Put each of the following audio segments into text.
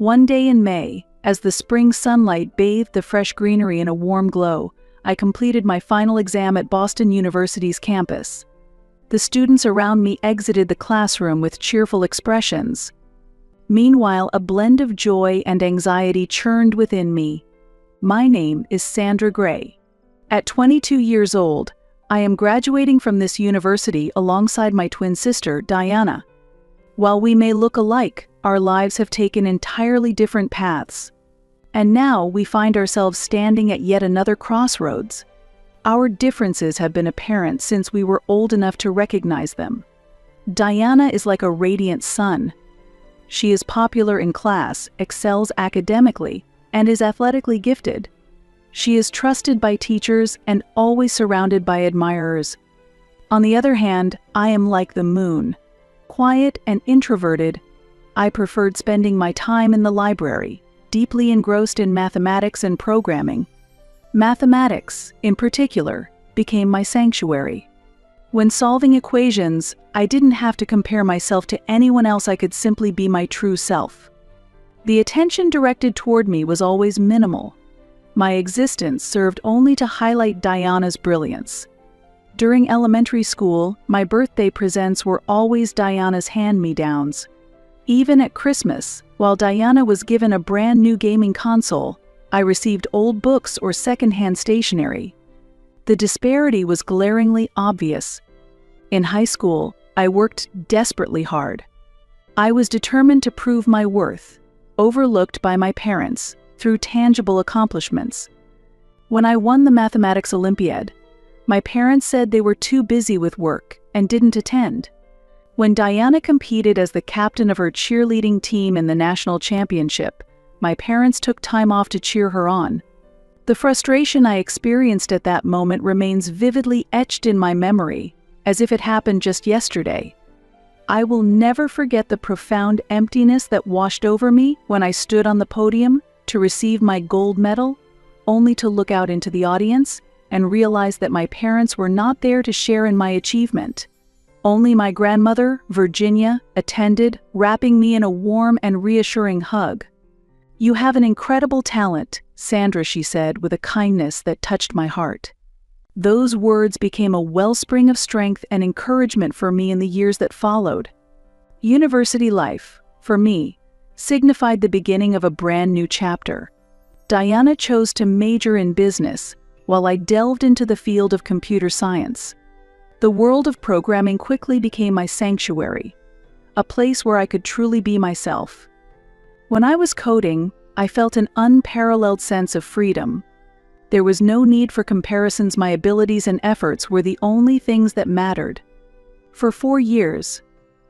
One day in May, as the spring sunlight bathed the fresh greenery in a warm glow, I completed my final exam at Boston University's campus. The students around me exited the classroom with cheerful expressions. Meanwhile, a blend of joy and anxiety churned within me. My name is Sandra Gray. At 22 years old, I am graduating from this university alongside my twin sister, Diana. While we may look alike, our lives have taken entirely different paths. And now we find ourselves standing at yet another crossroads. Our differences have been apparent since we were old enough to recognize them. Diana is like a radiant sun. She is popular in class, excels academically, and is athletically gifted. She is trusted by teachers and always surrounded by admirers. On the other hand, I am like the moon. Quiet and introverted, I preferred spending my time in the library, deeply engrossed in mathematics and programming. Mathematics, in particular, became my sanctuary. When solving equations, I didn't have to compare myself to anyone else. I could simply be my true self. The attention directed toward me was always minimal. My existence served only to highlight Diana's brilliance. During elementary school, my birthday presents were always Diana's hand-me-downs. Even at Christmas, while Diana was given a brand new gaming console, I received old books or secondhand stationery. The disparity was glaringly obvious. In high school, I worked desperately hard. I was determined to prove my worth, overlooked by my parents, through tangible accomplishments. When I won the Mathematics Olympiad, my parents said they were too busy with work and didn't attend. When Diana competed as the captain of her cheerleading team in the national championship, my parents took time off to cheer her on. The frustration I experienced at that moment remains vividly etched in my memory, as if it happened just yesterday. I will never forget the profound emptiness that washed over me when I stood on the podium to receive my gold medal, only to look out into the audience and realize that my parents were not there to share in my achievement. Only my grandmother, Virginia, attended, wrapping me in a warm and reassuring hug. "You have an incredible talent, Sandra," she said with a kindness that touched my heart. Those words became a wellspring of strength and encouragement for me in the years that followed. University life, for me, signified the beginning of a brand new chapter. Diana chose to major in business, while I delved into the field of computer science. The world of programming quickly became my sanctuary, a place where I could truly be myself. When I was coding, I felt an unparalleled sense of freedom. There was no need for comparisons. My abilities and efforts were the only things that mattered. For 4 years,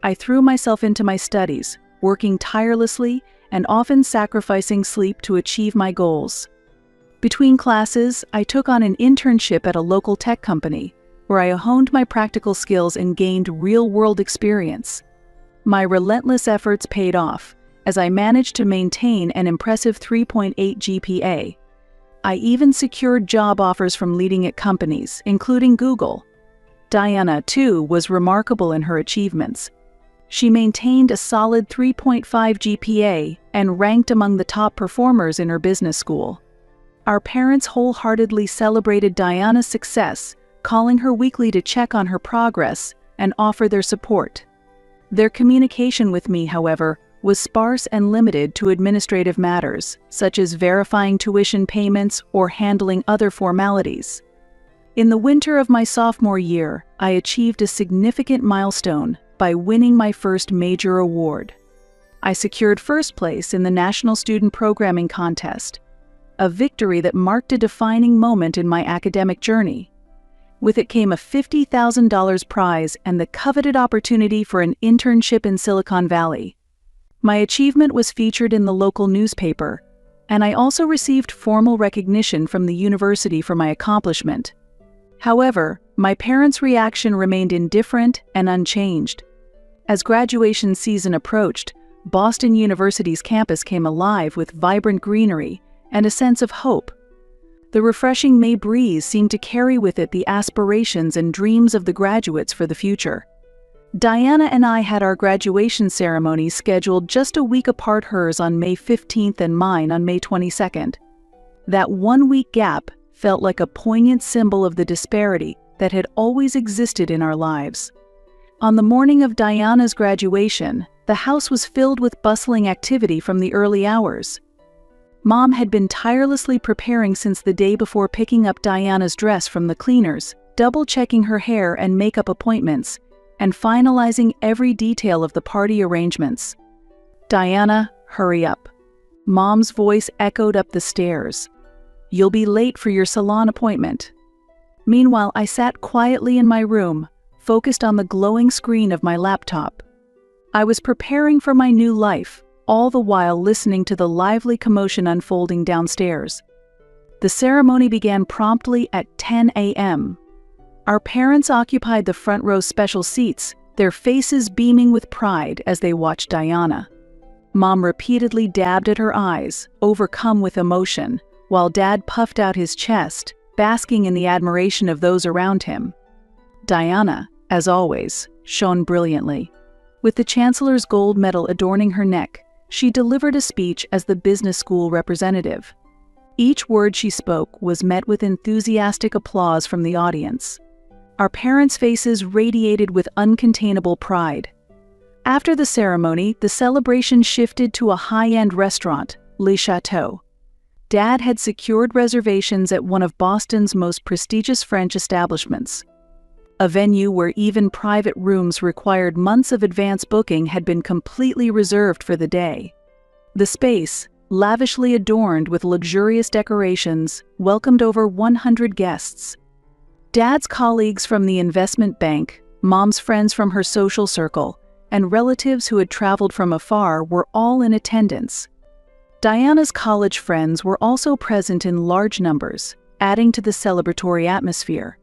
I threw myself into my studies, working tirelessly and often sacrificing sleep to achieve my goals. Between classes, I took on an internship at a local tech company, where I honed my practical skills and gained real-world experience. My relentless efforts paid off, as I managed to maintain an impressive 3.8 GPA. I even secured job offers from leading companies, including Google. Diana, too, was remarkable in her achievements. She maintained a solid 3.5 GPA and ranked among the top performers in her business school. Our parents wholeheartedly celebrated Diana's success, calling her weekly to check on her progress and offer their support. Their communication with me, however, was sparse and limited to administrative matters, such as verifying tuition payments or handling other formalities. In the winter of my sophomore year, I achieved a significant milestone by winning my first major award. I secured first place in the National Student Programming Contest, a victory that marked a defining moment in my academic journey. With it came a $50,000 prize and the coveted opportunity for an internship in Silicon Valley. My achievement was featured in the local newspaper, and I also received formal recognition from the university for my accomplishment. However, my parents' reaction remained indifferent and unchanged. As graduation season approached, Boston University's campus came alive with vibrant greenery and a sense of hope. The refreshing May breeze seemed to carry with it the aspirations and dreams of the graduates for the future. Diana and I had our graduation ceremony scheduled just a week apart, hers on May 15th and mine on May 22nd. That 1-week gap felt like a poignant symbol of the disparity that had always existed in our lives. On the morning of Diana's graduation, the house was filled with bustling activity from the early hours. Mom had been tirelessly preparing since the day before, picking up Diana's dress from the cleaners, double-checking her hair and makeup appointments, and finalizing every detail of the party arrangements. "Diana, hurry up." Mom's voice echoed up the stairs. "You'll be late for your salon appointment." Meanwhile, I sat quietly in my room, focused on the glowing screen of my laptop. I was preparing for my new life, all the while listening to the lively commotion unfolding downstairs. The ceremony began promptly at 10 a.m. Our parents occupied the front row special seats, their faces beaming with pride as they watched Diana. Mom repeatedly dabbed at her eyes, overcome with emotion, while Dad puffed out his chest, basking in the admiration of those around him. Diana, as always, shone brilliantly. With the Chancellor's gold medal adorning her neck, she delivered a speech as the business school representative. Each word she spoke was met with enthusiastic applause from the audience. Our parents' faces radiated with uncontainable pride. After the ceremony, the celebration shifted to a high-end restaurant, Le Chateau. Dad had secured reservations at one of Boston's most prestigious French establishments. A venue where even private rooms required months of advance booking had been completely reserved for the day. The space, lavishly adorned with luxurious decorations, welcomed over 100 guests. Dad's colleagues from the investment bank, Mom's friends from her social circle, and relatives who had traveled from afar were all in attendance. Diana's college friends were also present in large numbers, adding to the celebratory atmosphere.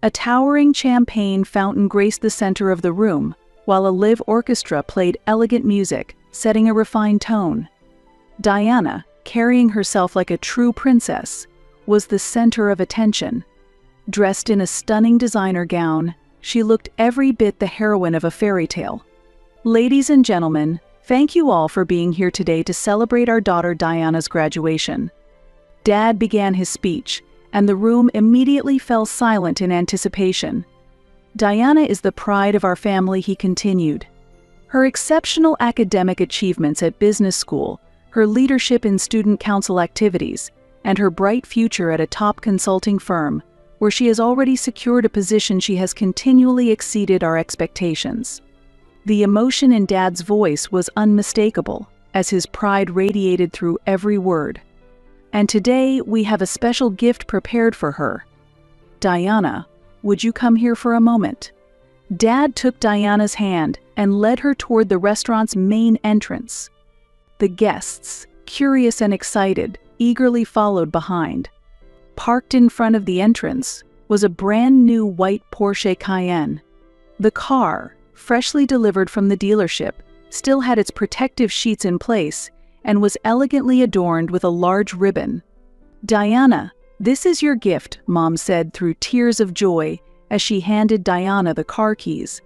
A towering champagne fountain graced the center of the room, while a live orchestra played elegant music, setting a refined tone. Diana, carrying herself like a true princess, was the center of attention. Dressed in a stunning designer gown, she looked every bit the heroine of a fairy tale. "Ladies and gentlemen, thank you all for being here today to celebrate our daughter Diana's graduation." Dad began his speech, and the room immediately fell silent in anticipation. "Diana is the pride of our family," he continued. Her exceptional academic achievements at business school, her leadership in student council activities, and her bright future at a top consulting firm, where she has already secured a position, she has continually exceeded our expectations. The emotion in Dad's voice was unmistakable, as his pride radiated through every word. "And today we have a special gift prepared for her. Diana, would you come here for a moment?" Dad took Diana's hand and led her toward the restaurant's main entrance. The guests, curious and excited, eagerly followed behind. Parked in front of the entrance was a brand new white Porsche Cayenne. The car, freshly delivered from the dealership, still had its protective sheets in place and was elegantly adorned with a large ribbon. "Diana, this is your gift," Mom said through tears of joy as she handed Diana the car keys.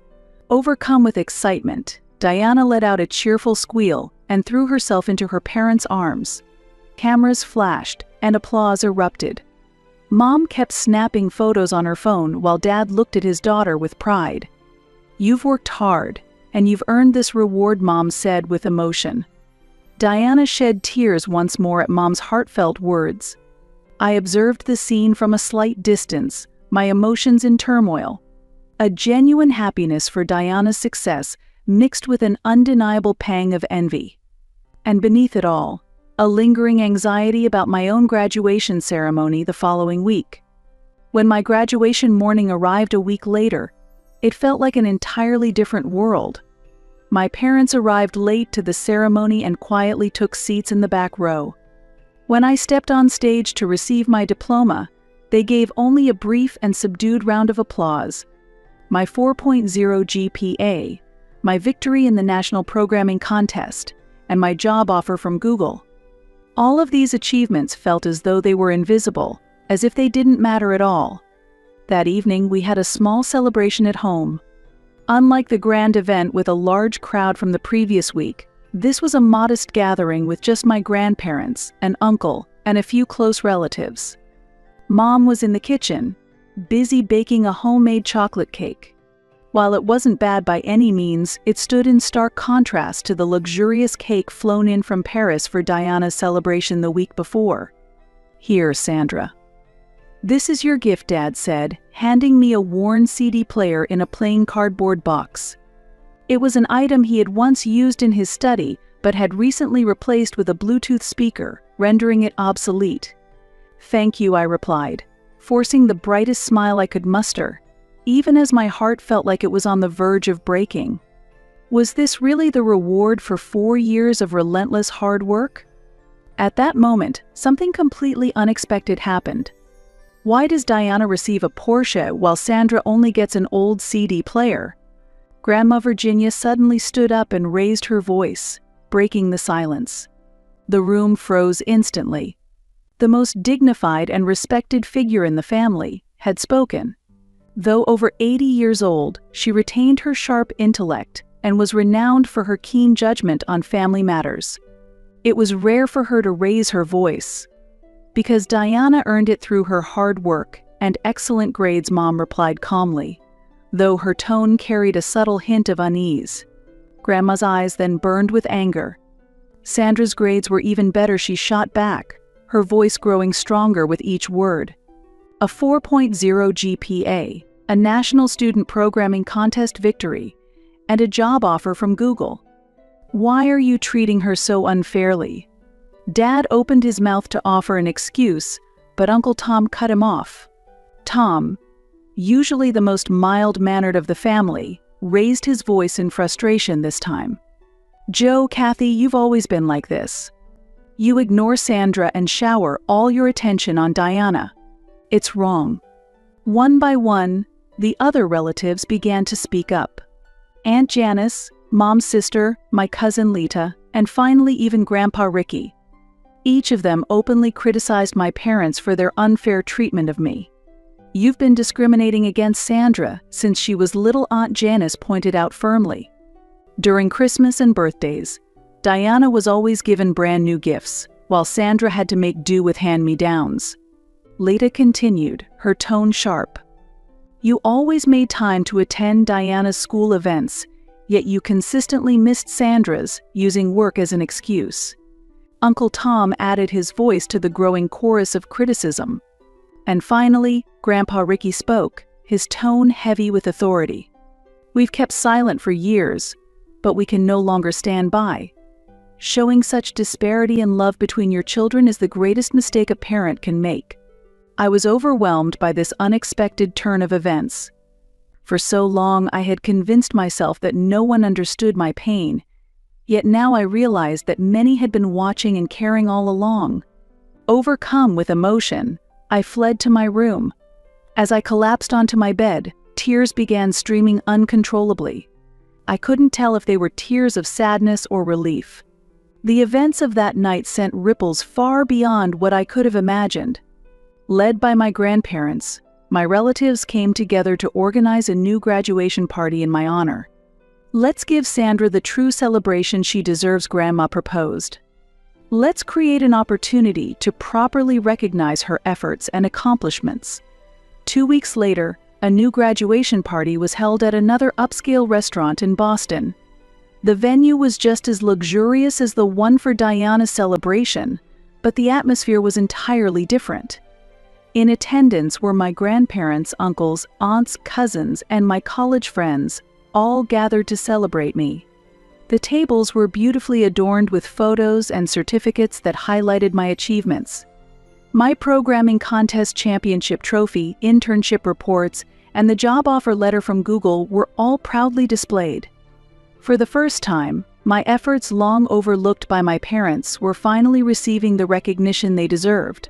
Overcome with excitement, Diana let out a cheerful squeal and threw herself into her parents' arms. Cameras flashed and applause erupted. Mom kept snapping photos on her phone while Dad looked at his daughter with pride. "You've worked hard, and you've earned this reward," Mom said with emotion. Diana shed tears once more at Mom's heartfelt words. I observed the scene from a slight distance, my emotions in turmoil. A genuine happiness for Diana's success mixed with an undeniable pang of envy. And beneath it all, a lingering anxiety about my own graduation ceremony the following week. When my graduation morning arrived a week later, it felt like an entirely different world. My parents arrived late to the ceremony and quietly took seats in the back row. When I stepped on stage to receive my diploma, they gave only a brief and subdued round of applause. My 4.0 GPA, my victory in the National Programming Contest, and my job offer from Google. All of these achievements felt as though they were invisible, as if they didn't matter at all. That evening, we had a small celebration at home. Unlike the grand event with a large crowd from the previous week, this was a modest gathering with just my grandparents, an uncle, and a few close relatives. Mom was in the kitchen, busy baking a homemade chocolate cake. While it wasn't bad by any means, it stood in stark contrast to the luxurious cake flown in from Paris for Diana's celebration the week before. "Here, Sandra. This is your gift," Dad said, handing me a worn CD player in a plain cardboard box. It was an item he had once used in his study, but had recently replaced with a Bluetooth speaker, rendering it obsolete. "Thank you," I replied, forcing the brightest smile I could muster, even as my heart felt like it was on the verge of breaking. Was this really the reward for 4 years of relentless hard work? At that moment, something completely unexpected happened. Why does Diana receive a Porsche while Sandra only gets an old CD player? Grandma Virginia suddenly stood up and raised her voice, breaking the silence. The room froze instantly. The most dignified and respected figure in the family had spoken. Though over 80 years old, she retained her sharp intellect and was renowned for her keen judgment on family matters. It was rare for her to raise her voice. "Because Diana earned it through her hard work and excellent grades," Mom replied calmly, though her tone carried a subtle hint of unease. Grandma's eyes then burned with anger. "Sandra's grades were even better," she shot back, her voice growing stronger with each word. "A 4.0 GPA, a National Student Programming Contest victory, and a job offer from Google. Why are you treating her so unfairly?" Dad opened his mouth to offer an excuse, but Uncle Tom cut him off. Tom, usually the most mild-mannered of the family, raised his voice in frustration this time. "Joe, Kathy, you've always been like this. You ignore Sandra and shower all your attention on Diana. It's wrong." One by one, the other relatives began to speak up. Aunt Janice, Mom's sister, my cousin Lita, and finally even Grandpa Ricky. Each of them openly criticized my parents for their unfair treatment of me. "You've been discriminating against Sandra since she was little," Aunt Janice pointed out firmly. During Christmas and birthdays, Diana was always given brand new gifts, while Sandra had to make do with hand-me-downs. Lita continued, her tone sharp. "You always made time to attend Diana's school events, yet you consistently missed Sandra's, using work as an excuse." Uncle Tom added his voice to the growing chorus of criticism. And finally, Grandpa Ricky spoke, his tone heavy with authority. "We've kept silent for years, but we can no longer stand by. Showing such disparity in love between your children is the greatest mistake a parent can make." I was overwhelmed by this unexpected turn of events. For so long I had convinced myself that no one understood my pain, yet now I realized that many had been watching and caring all along. Overcome with emotion, I fled to my room. As I collapsed onto my bed, tears began streaming uncontrollably. I couldn't tell if they were tears of sadness or relief. The events of that night sent ripples far beyond what I could have imagined. Led by my grandparents, my relatives came together to organize a new graduation party in my honor. "Let's give Sandra the true celebration she deserves," Grandma proposed. "Let's create an opportunity to properly recognize her efforts and accomplishments." 2 weeks later, a new graduation party was held at another upscale restaurant in Boston. The venue was just as luxurious as the one for Diana's celebration, but the atmosphere was entirely different. In attendance were my grandparents, uncles, aunts, cousins, and my college friends, all gathered to celebrate me. The tables were beautifully adorned with photos and certificates that highlighted my achievements. My programming contest championship trophy, internship reports, and the job offer letter from Google were all proudly displayed. For the first time, my efforts long overlooked by my parents were finally receiving the recognition they deserved.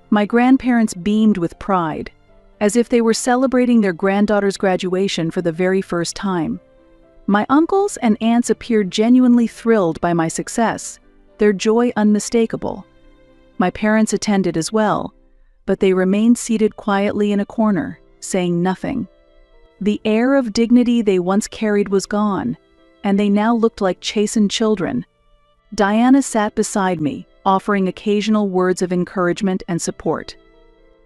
My grandparents beamed with pride, as if they were celebrating their granddaughter's graduation for the very first time. My uncles and aunts appeared genuinely thrilled by my success, their joy unmistakable. My parents attended as well, but they remained seated quietly in a corner, saying nothing. The air of dignity they once carried was gone, and they now looked like chastened children. Diana sat beside me, offering occasional words of encouragement and support.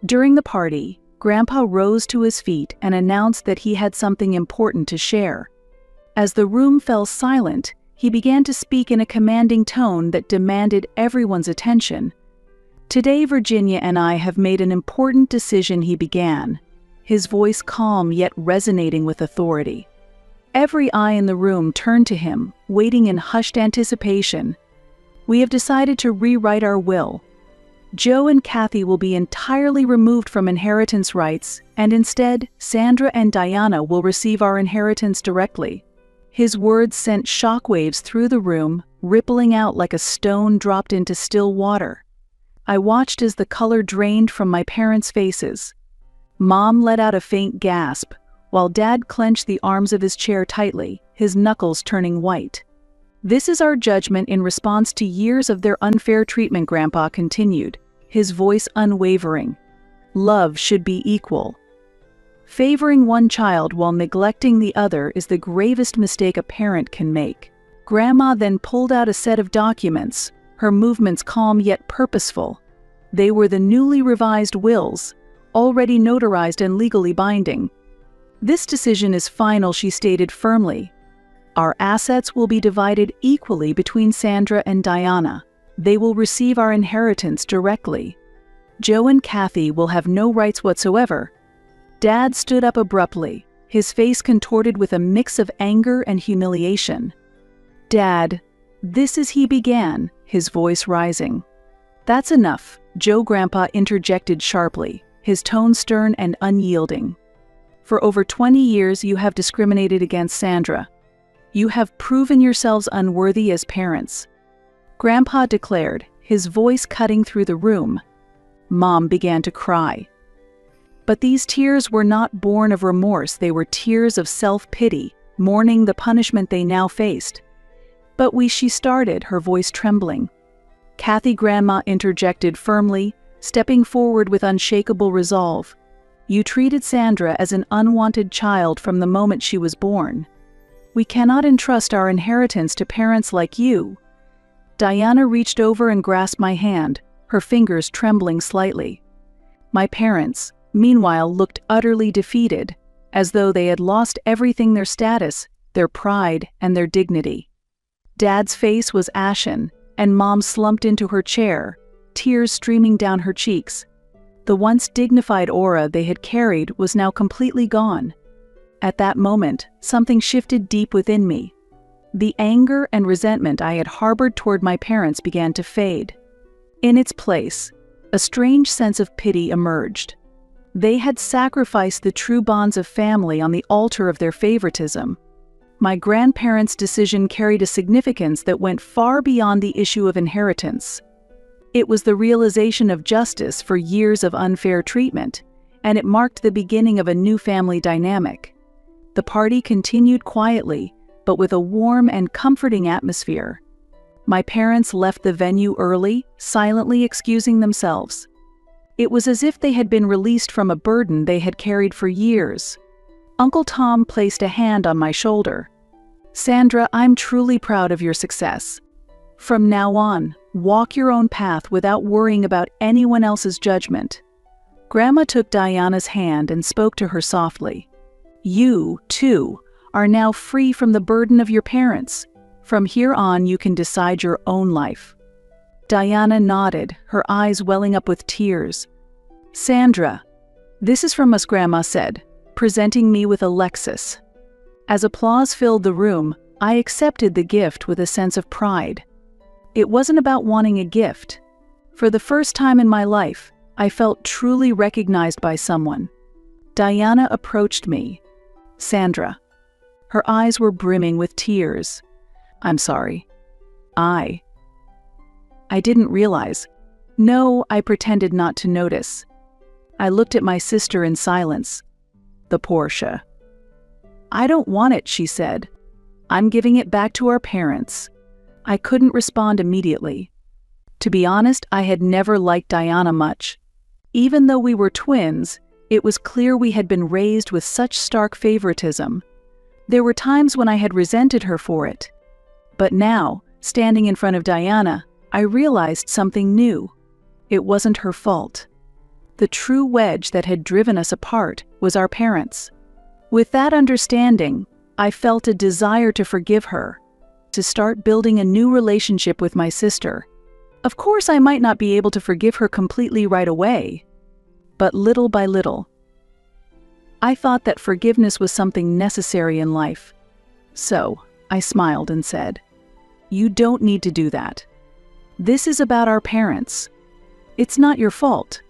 During the party, Grandpa rose to his feet and announced that he had something important to share. As the room fell silent, he began to speak in a commanding tone that demanded everyone's attention. "Today, Virginia and I have made an important decision," he began, his voice calm yet resonating with authority. Every eye in the room turned to him, waiting in hushed anticipation. "We have decided to rewrite our will. Joe and Kathy will be entirely removed from inheritance rights, and instead, Sandra and Diana will receive our inheritance directly." His words sent shockwaves through the room, rippling out like a stone dropped into still water. I watched as the color drained from my parents' faces. Mom let out a faint gasp, while Dad clenched the arms of his chair tightly, his knuckles turning white. "This is our judgment in response to years of their unfair treatment," Grandpa continued, his voice unwavering. "Love should be equal. Favoring one child while neglecting the other is the gravest mistake a parent can make." Grandma then pulled out a set of documents, her movements calm yet purposeful. They were the newly revised wills, already notarized and legally binding. "This decision is final," she stated firmly. "Our assets will be divided equally between Sandra and Diana. They will receive our inheritance directly. Joe and Kathy will have no rights whatsoever." Dad stood up abruptly, his face contorted with a mix of anger and humiliation. "Dad, this is," he began, his voice rising. "That's enough," Joe Grandpa interjected sharply, his tone stern and unyielding. "For over 20 years you have discriminated against Sandra. You have proven yourselves unworthy as parents," Grandpa declared, his voice cutting through the room. Mom began to cry. But these tears were not born of remorse, they were tears of self-pity, mourning the punishment they now faced. "But she started," her voice trembling. Kathy Grandma interjected firmly, stepping forward with unshakable resolve. "You treated Sandra as an unwanted child from the moment she was born. We cannot entrust our inheritance to parents like you." Diana reached over and grasped my hand, her fingers trembling slightly. My parents, meanwhile, looked utterly defeated, as though they had lost everything: their status, their pride, and their dignity. Dad's face was ashen, and Mom slumped into her chair, tears streaming down her cheeks. The once dignified aura they had carried was now completely gone. At that moment, something shifted deep within me. The anger and resentment I had harbored toward my parents began to fade. In its place, a strange sense of pity emerged. They had sacrificed the true bonds of family on the altar of their favoritism. My grandparents' decision carried a significance that went far beyond the issue of inheritance. It was the realization of justice for years of unfair treatment, and it marked the beginning of a new family dynamic. The party continued quietly, but with a warm and comforting atmosphere. My parents left the venue early, silently excusing themselves. It was as if they had been released from a burden they had carried for years. Uncle Tom placed a hand on my shoulder. "Sandra, I'm truly proud of your success. From now on, walk your own path without worrying about anyone else's judgment." Grandma took Diana's hand and spoke to her softly. "You, too, are now free from the burden of your parents. From here on, you can decide your own life." Diana nodded, her eyes welling up with tears. "Sandra, this is from us," Grandma said, presenting me with a Lexus. As applause filled the room, I accepted the gift with a sense of pride. It wasn't about wanting a gift. For the first time in my life, I felt truly recognized by someone. Diana approached me. "Sandra." Her eyes were brimming with tears. "I'm sorry. I didn't realize." "No," I pretended not to notice. I looked at my sister in silence. "The Porsche." "I don't want it," she said. "I'm giving it back to our parents." I couldn't respond immediately. To be honest, I had never liked Diana much. Even though we were twins, It was clear we had been raised with such stark favoritism. There were times when I had resented her for it. But now, standing in front of Diana, I realized something new. It wasn't her fault. The true wedge that had driven us apart was our parents. With that understanding, I felt a desire to forgive her, to start building a new relationship with my sister. Of course, I might not be able to forgive her completely right away, but little by little. I thought that forgiveness was something necessary in life. So, I smiled and said, "You don't need to do that. This is about our parents. It's not your fault."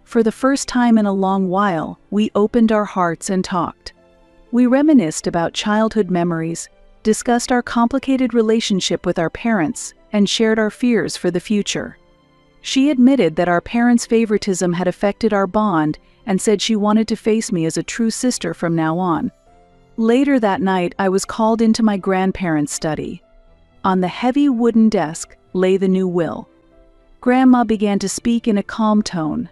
For the first time in a long while, we opened our hearts and talked. We reminisced about childhood memories, discussed our complicated relationship with our parents, and shared our fears for the future. She admitted that our parents' favoritism had affected our bond and said she wanted to face me as a true sister from now on. Later that night, I was called into my grandparents' study. On the heavy wooden desk lay the new will. Grandma began to speak in a calm tone.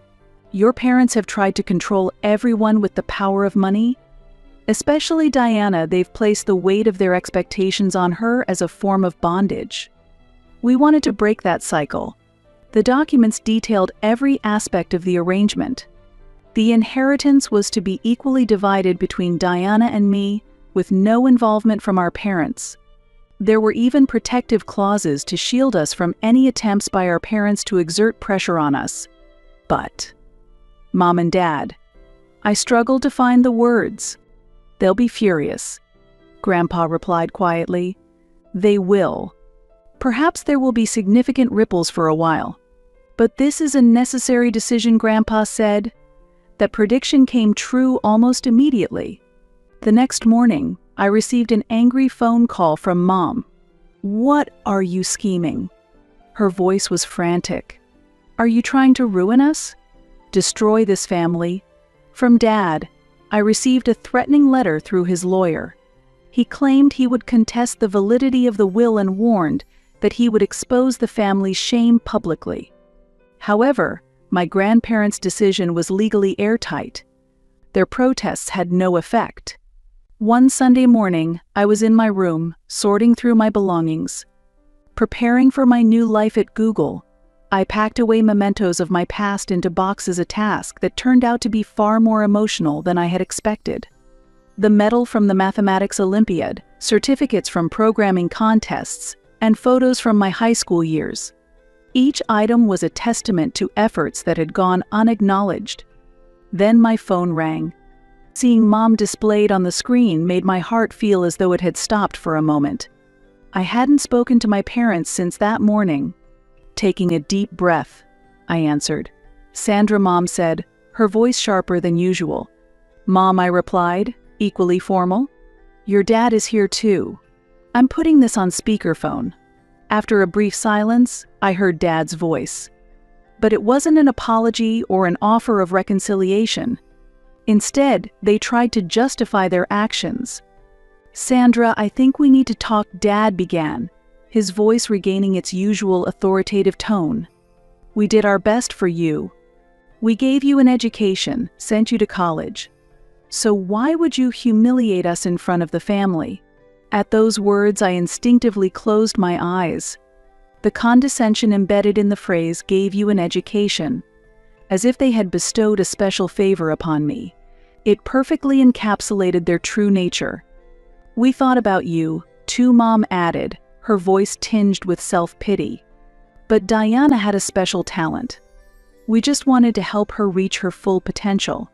"Your parents have tried to control everyone with the power of money. Especially Diana, they've placed the weight of their expectations on her as a form of bondage. We wanted to break that cycle." The documents detailed every aspect of the arrangement. The inheritance was to be equally divided between Diana and me, with no involvement from our parents. There were even protective clauses to shield us from any attempts by our parents to exert pressure on us. But, Mom and Dad, I struggled to find the words. "They'll be furious," Grandpa replied quietly. "They will. Perhaps there will be significant ripples for a while. But this is a necessary decision," Grandpa said. That prediction came true almost immediately. The next morning, I received an angry phone call from Mom. "What are you scheming?" Her voice was frantic. "Are you trying to ruin us? Destroy this family?" From Dad, I received a threatening letter through his lawyer. He claimed he would contest the validity of the will and warned that he would expose the family's shame publicly. However, my grandparents' decision was legally airtight. Their protests had no effect. One Sunday morning, I was in my room, sorting through my belongings. Preparing for my new life at Google, I packed away mementos of my past into boxes, a task that turned out to be far more emotional than I had expected. The medal from the Mathematics Olympiad, certificates from programming contests, and photos from my high school years. Each item was a testament to efforts that had gone unacknowledged. Then my phone rang. Seeing Mom displayed on the screen made my heart feel as though it had stopped for a moment. I hadn't spoken to my parents since that morning. Taking a deep breath, I answered. "Sandra," Mom said, her voice sharper than usual. "Mom," I replied, equally formal. "Your dad is here too. I'm putting this on speakerphone." After a brief silence, I heard Dad's voice. But it wasn't an apology or an offer of reconciliation. Instead, they tried to justify their actions. "Sandra, I think we need to talk," Dad began, his voice regaining its usual authoritative tone. "We did our best for you. We gave you an education, sent you to college. So why would you humiliate us in front of the family?" At those words, I instinctively closed my eyes. The condescension embedded in the phrase "gave you an education," as if they had bestowed a special favor upon me. It perfectly encapsulated their true nature. "We thought about you," too, Mom added, her voice tinged with self-pity. "But Diana had a special talent. We just wanted to help her reach her full potential."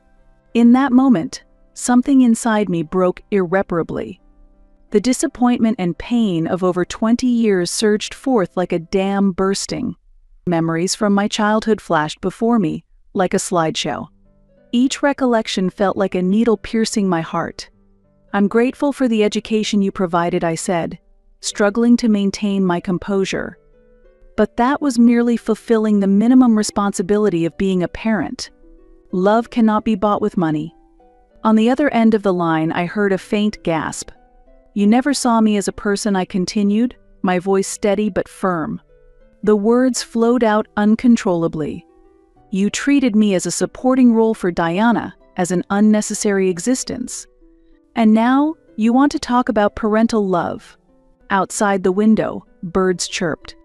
In that moment, something inside me broke irreparably. The disappointment and pain of over 20 years surged forth like a dam bursting. Memories from my childhood flashed before me, like a slideshow. Each recollection felt like a needle piercing my heart. "I'm grateful for the education you provided," I said, struggling to maintain my composure. But that was merely fulfilling the minimum responsibility of being a parent. Love cannot be bought with money. On the other end of the line, I heard a faint gasp. "You never saw me as a person," I continued, my voice steady but firm. The words flowed out uncontrollably. "You treated me as a supporting role for Diana, as an unnecessary existence. And now, you want to talk about parental love. Outside the window, birds chirped.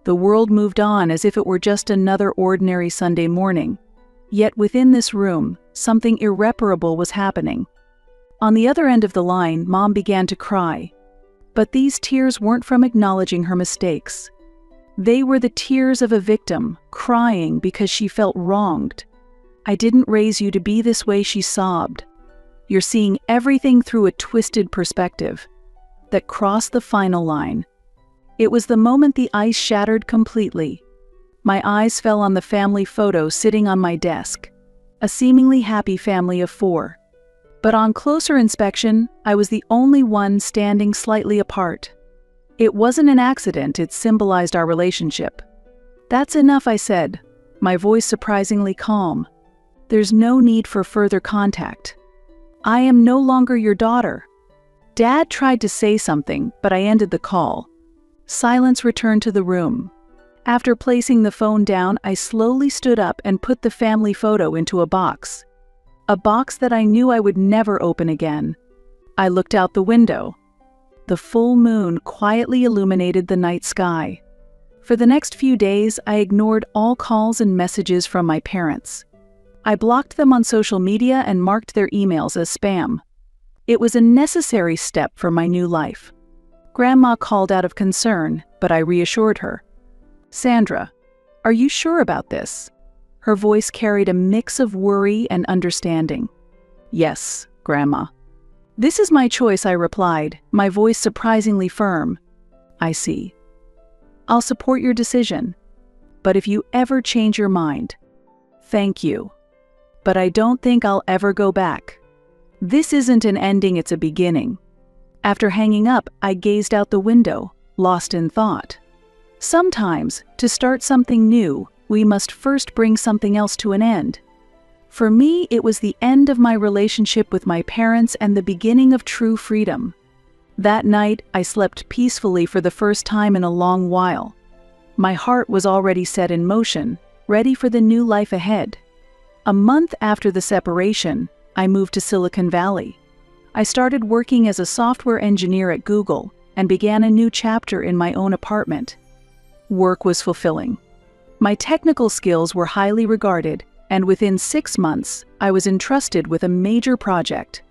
The world moved on as if it were just another ordinary Sunday morning. Yet within this room, something irreparable was happening. On the other end of the line, Mom began to cry. But these tears weren't from acknowledging her mistakes. They were the tears of a victim, crying because she felt wronged. "I didn't raise you to be this way," she sobbed. "You're seeing everything through a twisted perspective." That crossed the final line. It was the moment the ice shattered completely. My eyes fell on the family photo sitting on my desk. A seemingly happy family of 4. But on closer inspection, I was the only one standing slightly apart. It wasn't an accident, it symbolized our relationship. "That's enough," I said, my voice surprisingly calm. "There's no need for further contact. I am no longer your daughter." Dad tried to say something, but I ended the call. Silence returned to the room. After placing the phone down, I slowly stood up and put the family photo into a box. A box that I knew I would never open again. I looked out the window. The full moon quietly illuminated the night sky. For the next few days, I ignored all calls and messages from my parents. I blocked them on social media and marked their emails as spam. It was a necessary step for my new life. Grandma called out of concern, but I reassured her. "Sandra, are you sure about this?" Her voice carried a mix of worry and understanding. "Yes, Grandma." "This is my choice," I replied, my voice surprisingly firm. "I see. I'll support your decision. But if you ever change your mind, thank you. But I don't think I'll ever go back. This isn't an ending, it's a beginning." After hanging up, I gazed out the window, lost in thought. Sometimes, to start something new, we must first bring something else to an end. For me, it was the end of my relationship with my parents and the beginning of true freedom. That night, I slept peacefully for the first time in a long while. My heart was already set in motion, ready for the new life ahead. A month after the separation, I moved to Silicon Valley. I started working as a software engineer at Google and began a new chapter in my own apartment. Work was fulfilling. My technical skills were highly regarded, and within 6 months, I was entrusted with a major project.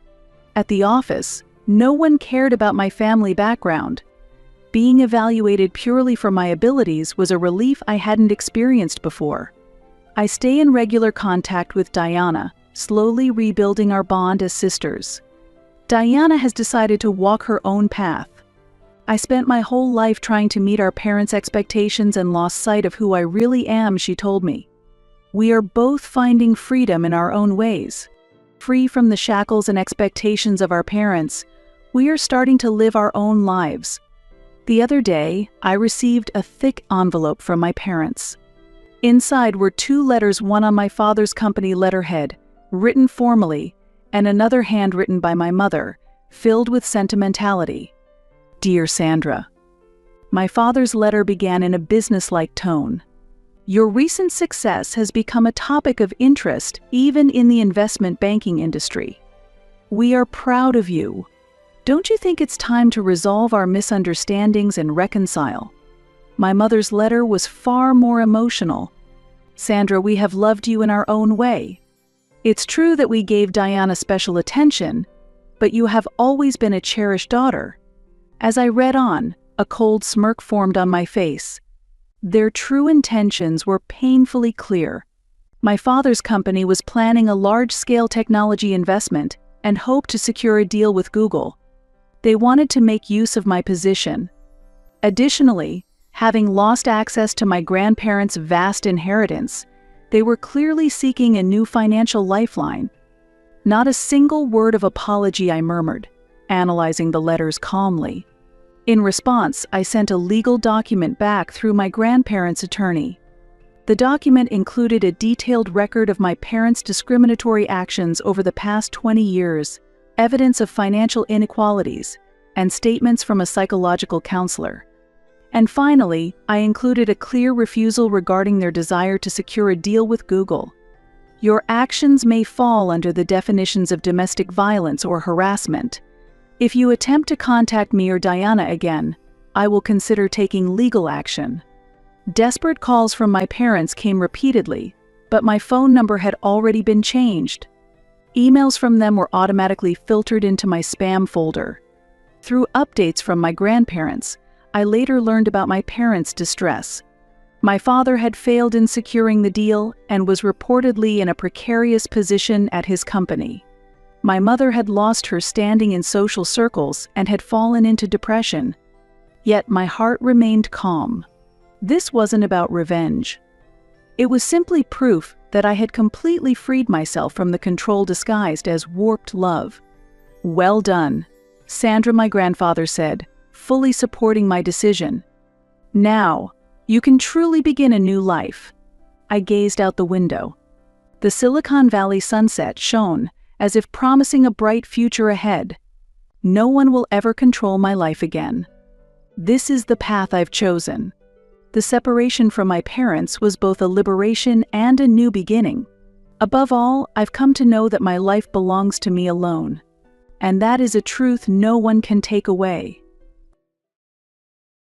At the office, no one cared about my family background. Being evaluated purely for my abilities was a relief I hadn't experienced before. I stay in regular contact with Diana, slowly rebuilding our bond as sisters. Diana has decided to walk her own path. "I spent my whole life trying to meet our parents' expectations and lost sight of who I really am," she told me. "We are both finding freedom in our own ways. Free from the shackles and expectations of our parents, we are starting to live our own lives." The other day, I received a thick envelope from my parents. Inside were 2 letters, one on my father's company letterhead, written formally, and another handwritten by my mother, filled with sentimentality. "Dear Sandra." My father's letter began in a businesslike tone. "Your recent success has become a topic of interest even in the investment banking industry. We are proud of you. Don't you think it's time to resolve our misunderstandings and reconcile?" My mother's letter was far more emotional. "Sandra, we have loved you in our own way. It's true that we gave Diana special attention, but you have always been a cherished daughter." As I read on, a cold smirk formed on my face. Their true intentions were painfully clear. My father's company was planning a large-scale technology investment and hoped to secure a deal with Google. They wanted to make use of my position. Additionally, having lost access to my grandparents' vast inheritance, they were clearly seeking a new financial lifeline. Not a single word of apology, I murmured, analyzing the letters calmly. In response, I sent a legal document back through my grandparents' attorney. The document included a detailed record of my parents' discriminatory actions over the past 20 years, evidence of financial inequalities, and statements from a psychological counselor. And finally, I included a clear refusal regarding their desire to secure a deal with Google. Your actions may fall under the definitions of domestic violence or harassment. If you attempt to contact me or Diana again, I will consider taking legal action." Desperate calls from my parents came repeatedly, but my phone number had already been changed. Emails from them were automatically filtered into my spam folder. Through updates from my grandparents, I later learned about my parents' distress. My father had failed in securing the deal and was reportedly in a precarious position at his company. My mother had lost her standing in social circles and had fallen into depression. Yet my heart remained calm. This wasn't about revenge. It was simply proof that I had completely freed myself from the control disguised as warped love. "Well done," Sandra, my grandfather said, fully supporting my decision. "Now, you can truly begin a new life." I gazed out the window. The Silicon Valley sunset shone, as if promising a bright future ahead. No one will ever control my life again. This is the path I've chosen. The separation from my parents was both a liberation and a new beginning. Above all, I've come to know that my life belongs to me alone. And that is a truth no one can take away.